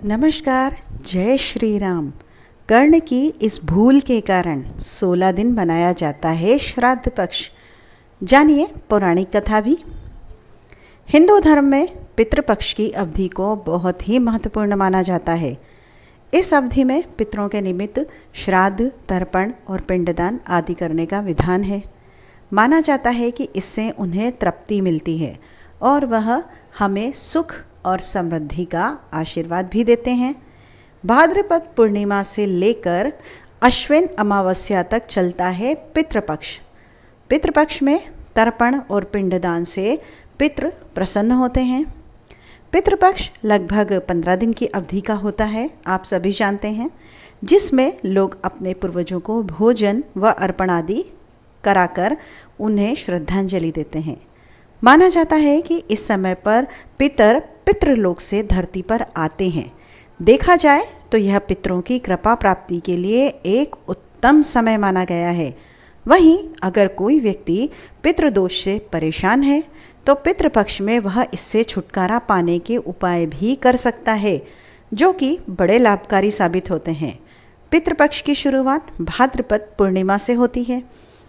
नमस्कार। जय श्री राम। कर्ण की इस भूल के कारण 16 दिन मनाया जाता है श्राद्ध पक्ष। जानिए पौराणिक कथा भी। हिंदू धर्म में पितृपक्ष की अवधि को बहुत ही महत्वपूर्ण माना जाता है। इस अवधि में पितरों के निमित्त श्राद्ध, तर्पण और पिंडदान आदि करने का विधान है। माना जाता है कि इससे उन्हें तृप्ति मिलती है और वह हमें सुख और समृद्धि का आशीर्वाद भी देते हैं। भाद्रपद पूर्णिमा से लेकर अश्विन अमावस्या तक चलता है पितृपक्ष। पितृपक्ष में तर्पण और पिंडदान से पितृ प्रसन्न होते हैं। पितृपक्ष लगभग 15 दिन की अवधि का होता है, आप सभी जानते हैं, जिसमें लोग अपने पूर्वजों को भोजन व अर्पण आदि कराकर उन्हें श्रद्धांजलि देते हैं। माना जाता है कि इस समय पर पितृलोक से धरती पर आते हैं। देखा जाए तो यह पितरों की कृपा प्राप्ति के लिए एक उत्तम समय माना गया है। वहीं अगर कोई व्यक्ति पितृदोष से परेशान है तो पितृपक्ष में वह इससे छुटकारा पाने के उपाय भी कर सकता है, जो कि बड़े लाभकारी साबित होते हैं। पितृपक्ष की शुरुआत भाद्रपद पूर्णिमा से होती है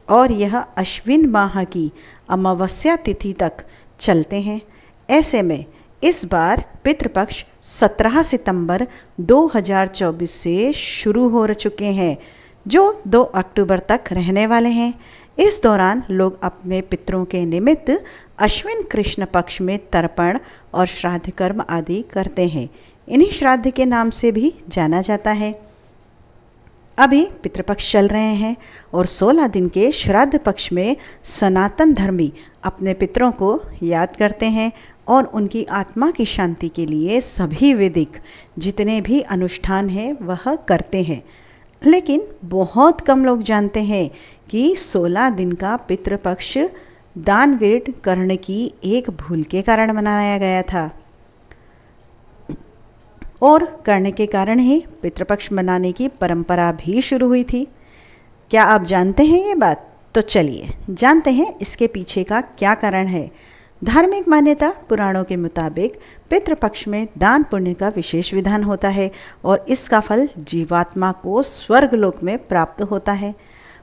और यह अश्विन माह की अमावस्या तिथि तक चलते हैं। ऐसे में इस बार पितृपक्ष 17 सितंबर 2024 से शुरू हो चुके हैं, जो 2 अक्टूबर तक रहने वाले हैं। इस दौरान लोग अपने पितरों के निमित्त अश्विन कृष्ण पक्ष में तर्पण और श्राद्ध कर्म आदि करते हैं। इन्हीं श्राद्ध के नाम से भी जाना जाता है। अभी पितृपक्ष चल रहे हैं और 16 दिन के श्राद्ध पक्ष में सनातन धर्मी अपने पितरों को याद करते हैं और उनकी आत्मा की शांति के लिए सभी वैदिक जितने भी अनुष्ठान हैं वह करते हैं। लेकिन बहुत कम लोग जानते हैं कि 16 दिन का पितृपक्ष दानवीर कर्ण की एक भूल के कारण मनाया गया था और कर्ण के कारण ही पितृपक्ष मनाने की परंपरा भी शुरू हुई थी। क्या आप जानते हैं ये बात? तो चलिए जानते हैं इसके पीछे का क्या कारण है। धार्मिक मान्यता पुराणों के मुताबिक पितृपक्ष में दान पुण्य का विशेष विधान होता है और इसका फल जीवात्मा को स्वर्गलोक में प्राप्त होता है।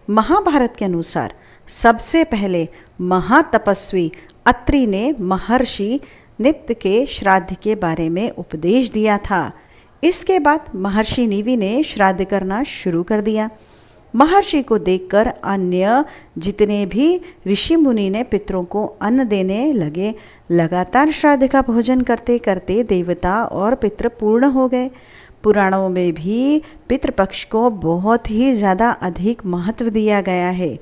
महाभारत के अनुसार सबसे पहले महातपस्वी अत्रि ने महर्षि नित्य के श्राद्ध के बारे में उपदेश दिया था। इसके बाद महर्षि निवि ने श्राद्ध करना शुरू कर दिया। महर्षि को देखकर अन्य जितने भी ऋषि मुनि ने पितरों को अन्न देने लगे। लगातार श्राद्ध का भोजन करते करते देवता और पितृ पूर्ण हो गए। पुराणों में भी पितृपक्ष को बहुत ही ज़्यादा अधिक महत्व दिया गया है।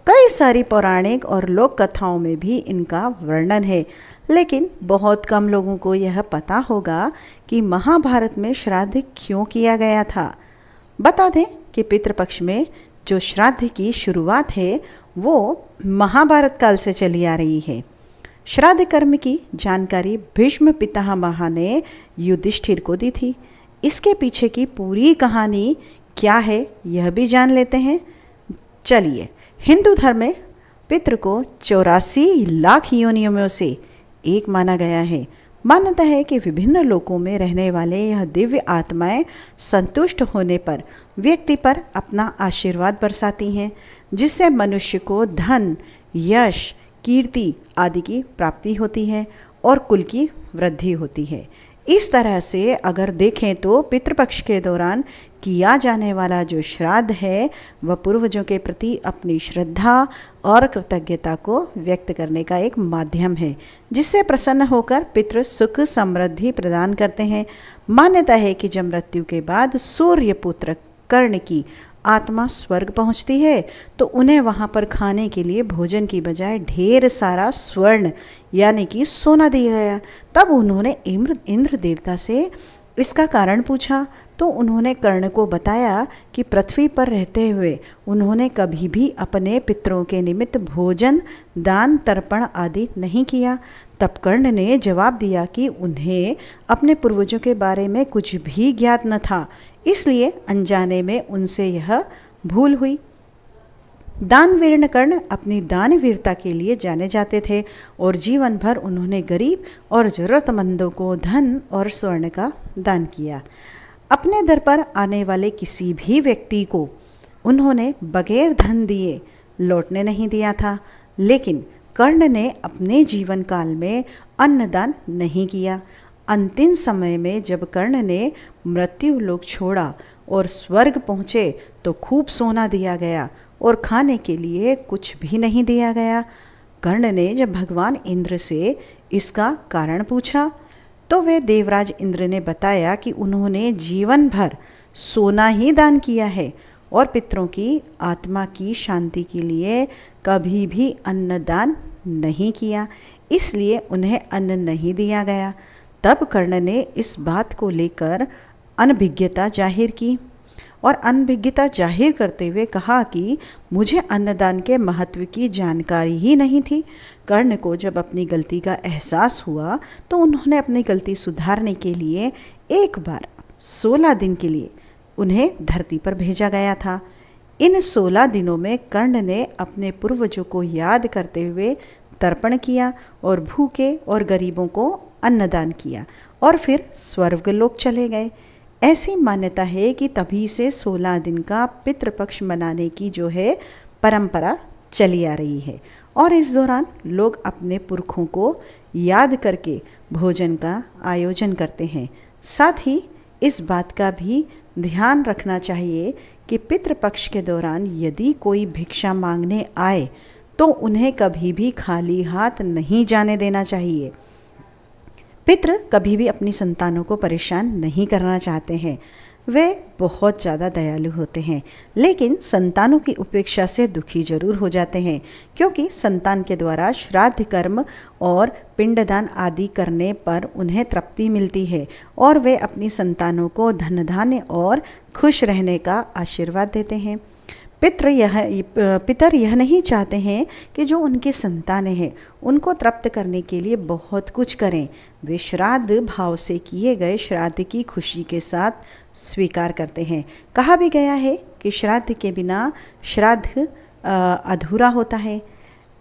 कई सारी पौराणिक और लोक कथाओं में भी इनका वर्णन है, लेकिन बहुत कम लोगों को यह पता होगा कि महाभारत में श्राद्ध क्यों किया गया था। बता दें कि पितृपक्ष में जो श्राद्ध की शुरुआत है वो महाभारत काल से चली आ रही है। श्राद्ध कर्म की जानकारी भीष्म पितामह ने युधिष्ठिर को दी थी। इसके पीछे की पूरी कहानी क्या है यह भी जान लेते हैं। चलिए, हिंदू धर्म में पितृ को 84 लाख योनियों में से एक माना गया है। मान्यता है कि विभिन्न लोकों में रहने वाले यह दिव्य आत्माएं संतुष्ट होने पर व्यक्ति पर अपना आशीर्वाद बरसाती हैं, जिससे मनुष्य को धन, यश, कीर्ति आदि की प्राप्ति होती है और कुल की वृद्धि होती है। इस तरह से अगर देखें तो पितृपक्ष के दौरान किया जाने वाला जो श्राद्ध है वह पूर्वजों के प्रति अपनी श्रद्धा और कृतज्ञता को व्यक्त करने का एक माध्यम है, जिससे प्रसन्न होकर पितृ सुख समृद्धि प्रदान करते हैं। मान्यता है कि जब मृत्यु के बाद सूर्यपुत्र कर्ण की आत्मा स्वर्ग पहुंचती है तो उन्हें वहां पर खाने के लिए भोजन की बजाय ढेर सारा स्वर्ण यानी कि सोना दिया गया। तब उन्होंने इंद्र देवता से इसका कारण पूछा तो उन्होंने कर्ण को बताया कि पृथ्वी पर रहते हुए उन्होंने कभी भी अपने पितरों के निमित्त भोजन, दान, तर्पण आदि नहीं किया। तब कर्ण ने जवाब दिया कि उन्हें अपने पूर्वजों के बारे में कुछ भी ज्ञात न था, इसलिए अनजाने में उनसे यह भूल हुई। दानवीर कर्ण अपनी दानवीरता के लिए जाने जाते थे और जीवन भर उन्होंने गरीब और ज़रूरतमंदों को धन और स्वर्ण का दान किया। अपने दर पर आने वाले किसी भी व्यक्ति को उन्होंने बगैर धन दिए लौटने नहीं दिया था। लेकिन कर्ण ने अपने जीवन काल में अन्नदान नहीं किया। अंतिम समय में जब कर्ण ने मृत्यु लोक छोड़ा और स्वर्ग पहुँचे तो खूब सोना दिया गया और खाने के लिए कुछ भी नहीं दिया गया। कर्ण ने जब भगवान इंद्र से इसका कारण पूछा तो वे देवराज इंद्र ने बताया कि उन्होंने जीवन भर सोना ही दान किया है और पितरों की आत्मा की शांति के लिए कभी भी अन्न दान नहीं किया, इसलिए उन्हें अन्न नहीं दिया गया। तब कर्ण ने इस बात को लेकर अनभिज्ञता जाहिर की और अनभिज्ञता जाहिर करते हुए कहा कि मुझे अन्नदान के महत्व की जानकारी ही नहीं थी। कर्ण को जब अपनी गलती का एहसास हुआ तो उन्होंने अपनी गलती सुधारने के लिए एक बार 16 दिन के लिए उन्हें धरती पर भेजा गया था। इन 16 दिनों में कर्ण ने अपने पूर्वजों को याद करते हुए तर्पण किया और भूखे और गरीबों को अन्नदान किया और फिर स्वर्गलोक चले गए। ऐसी मान्यता है कि तभी से 16 दिन का पितृपक्ष मनाने की जो है परंपरा चली आ रही है और इस दौरान लोग अपने पुरखों को याद करके भोजन का आयोजन करते हैं। साथ ही इस बात का भी ध्यान रखना चाहिए कि पितृपक्ष के दौरान यदि कोई भिक्षा मांगने आए तो उन्हें कभी भी खाली हाथ नहीं जाने देना चाहिए। पितृ कभी भी अपनी संतानों को परेशान नहीं करना चाहते हैं। वे बहुत ज़्यादा दयालु होते हैं, लेकिन संतानों की उपेक्षा से दुखी जरूर हो जाते हैं, क्योंकि संतान के द्वारा श्राद्ध कर्म और पिंडदान आदि करने पर उन्हें तृप्ति मिलती है और वे अपनी संतानों को धन धान्य और खुश रहने का आशीर्वाद देते हैं। पितर यह नहीं चाहते हैं कि जो उनकी संतानें हैं उनको तृप्त करने के लिए बहुत कुछ करें। वे श्राद्ध भाव से किए गए श्राद्ध की खुशी के साथ स्वीकार करते हैं। कहा भी गया है कि श्राद्ध के बिना श्राद्ध अधूरा होता है।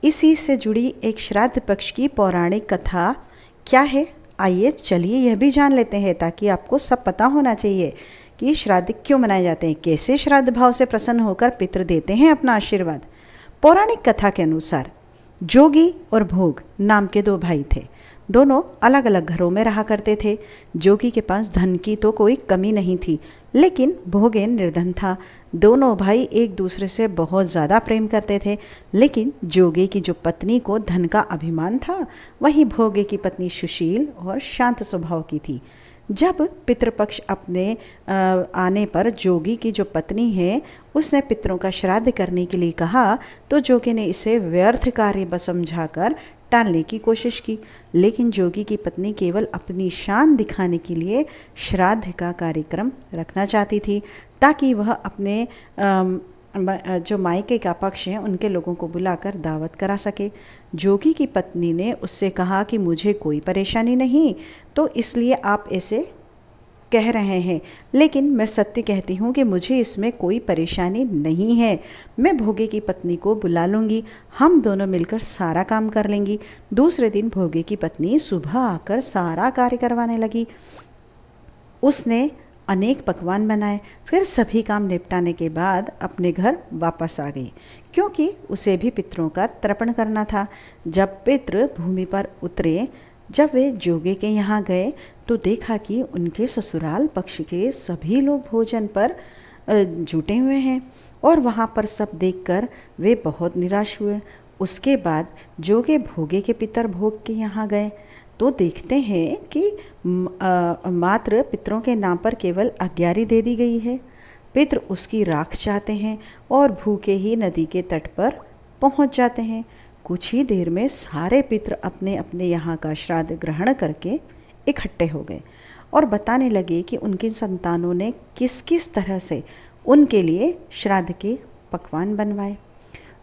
इसी से जुड़ी एक श्राद्ध पक्ष की पौराणिक कथा क्या है, आइए चलिए यह भी जान लेते हैं, ताकि आपको सब पता होना चाहिए कि श्राद्ध क्यों मनाए जाते हैं, कैसे श्राद्ध भाव से प्रसन्न होकर पितृ देते हैं अपना आशीर्वाद। पौराणिक कथा के अनुसार जोगी और भोग नाम के 2 भाई थे। दोनों अलग अलग घरों में रहा करते थे। जोगी के पास धन की तो कोई कमी नहीं थी, लेकिन भोगे निर्धन था। दोनों भाई एक दूसरे से बहुत ज़्यादा प्रेम करते थे, लेकिन जोगे की जो पत्नी को धन का अभिमान था, वहीं भोगे की पत्नी सुशील और शांत स्वभाव की थी। जब पितृपक्ष अपने आने पर जोगी की जो पत्नी है उसने पितरों का श्राद्ध करने के लिए कहा, तो जोगी ने इसे व्यर्थ कार्य समझाकर टालने की कोशिश की। लेकिन जोगी की पत्नी केवल अपनी शान दिखाने के लिए श्राद्ध का कार्यक्रम रखना चाहती थी, ताकि वह अपने जो मायके का पक्ष है उनके लोगों को बुलाकर दावत करा सके। जोगी की पत्नी ने उससे कहा कि मुझे कोई परेशानी नहीं, तो इसलिए आप ऐसे कह रहे हैं, लेकिन मैं सत्य कहती हूँ कि मुझे इसमें कोई परेशानी नहीं है। मैं भोगे की पत्नी को बुला लूँगी, हम दोनों मिलकर सारा काम कर लेंगी। दूसरे दिन भोगे की पत्नी सुबह आकर सारा कार्य करवाने लगी। उसने अनेक पकवान बनाए, फिर सभी काम निपटाने के बाद अपने घर वापस आ गई, क्योंकि उसे भी पितरों का तर्पण करना था। जब पितृ भूमि पर उतरे, जब वे जोगे के यहाँ गए तो देखा कि उनके ससुराल पक्ष के सभी लोग भोजन पर जुटे हुए हैं और वहाँ पर सब देखकर वे बहुत निराश हुए। उसके बाद जोगे भोगे के पितर भोग के यहाँ गए तो देखते हैं कि मात्र पितरों के नाम पर केवल अग्यारी दे दी गई है। पितृ उसकी राख चाहते हैं और भूखे ही नदी के तट पर पहुंच जाते हैं। कुछ ही देर में सारे पितृ अपने अपने यहाँ का श्राद्ध ग्रहण करके इकट्ठे हो गए और बताने लगे कि उनकी संतानों ने किस किस तरह से उनके लिए श्राद्ध के पकवान बनवाए।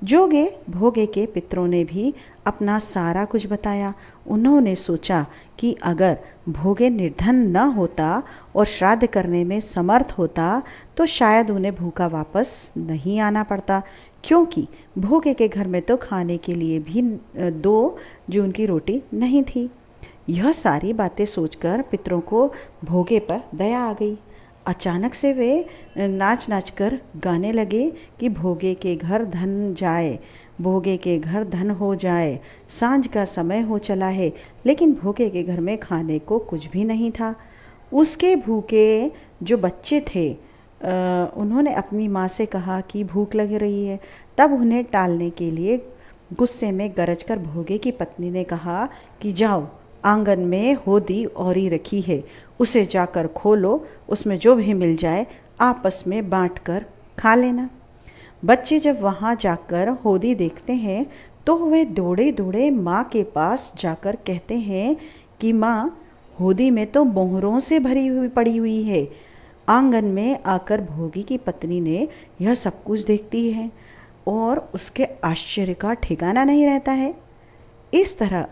जोगे भोगे के पितरों ने भी अपना सारा कुछ बताया। उन्होंने सोचा कि अगर भोगे निर्धन न होता और श्राद्ध करने में समर्थ होता तो शायद उन्हें भूखा वापस नहीं आना पड़ता, क्योंकि भोगे के घर में तो खाने के लिए भी 2 जून की रोटी नहीं थी। यह सारी बातें सोचकर पितरों को भोगे पर दया आ गई। अचानक से वे नाच नाच कर गाने लगे कि भोगे के घर धन जाए, भोगे के घर धन हो जाए, सांझ का समय हो चला है। लेकिन भोगे के घर में खाने को कुछ भी नहीं था। उसके भूखे जो बच्चे थे उन्होंने अपनी माँ से कहा कि भूख लग रही है। तब उन्हें टालने के लिए गुस्से में गरजकर भोगे की पत्नी ने कहा कि जाओ, आंगन में होदी औरी रखी है, उसे जाकर खोलो, उसमें जो भी मिल जाए आपस में बांट कर खा लेना। बच्चे जब वहाँ जाकर होदी देखते हैं तो वे दौड़े दौड़े माँ के पास जाकर कहते हैं कि माँ, होदी में तो मोहरों से भरी हुई पड़ी हुई है। आंगन में आकर भोगी की पत्नी ने यह सब कुछ देखती है और उसके आश्चर्य का ठिकाना नहीं रहता है। इस तरह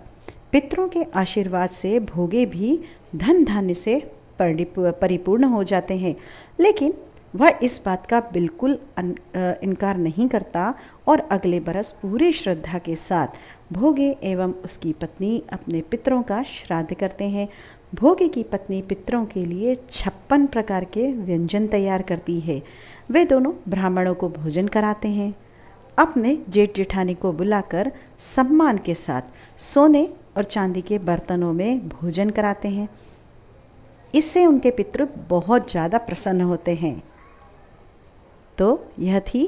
पितरों के आशीर्वाद से भोगे भी धन धान्य से परिपूर्ण हो जाते हैं। लेकिन वह इस बात का बिल्कुल इनकार नहीं करता और अगले बरस पूरी श्रद्धा के साथ भोगे एवं उसकी पत्नी अपने पितरों का श्राद्ध करते हैं। भोगे की पत्नी पितरों के लिए 56 प्रकार के व्यंजन तैयार करती है। वे दोनों ब्राह्मणों को भोजन कराते हैं। अपने जेठ जेठानी को बुलाकर सम्मान के साथ सोने और चांदी के बर्तनों में भोजन कराते हैं। इससे उनके पितृ बहुत ज़्यादा प्रसन्न होते हैं। तो यह थी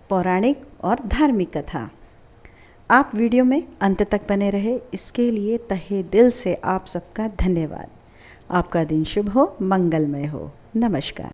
पौराणिक और धार्मिक कथा। आप वीडियो में अंत तक बने रहे, इसके लिए तहे दिल से आप सबका धन्यवाद। आपका दिन शुभ हो, मंगलमय हो। नमस्कार।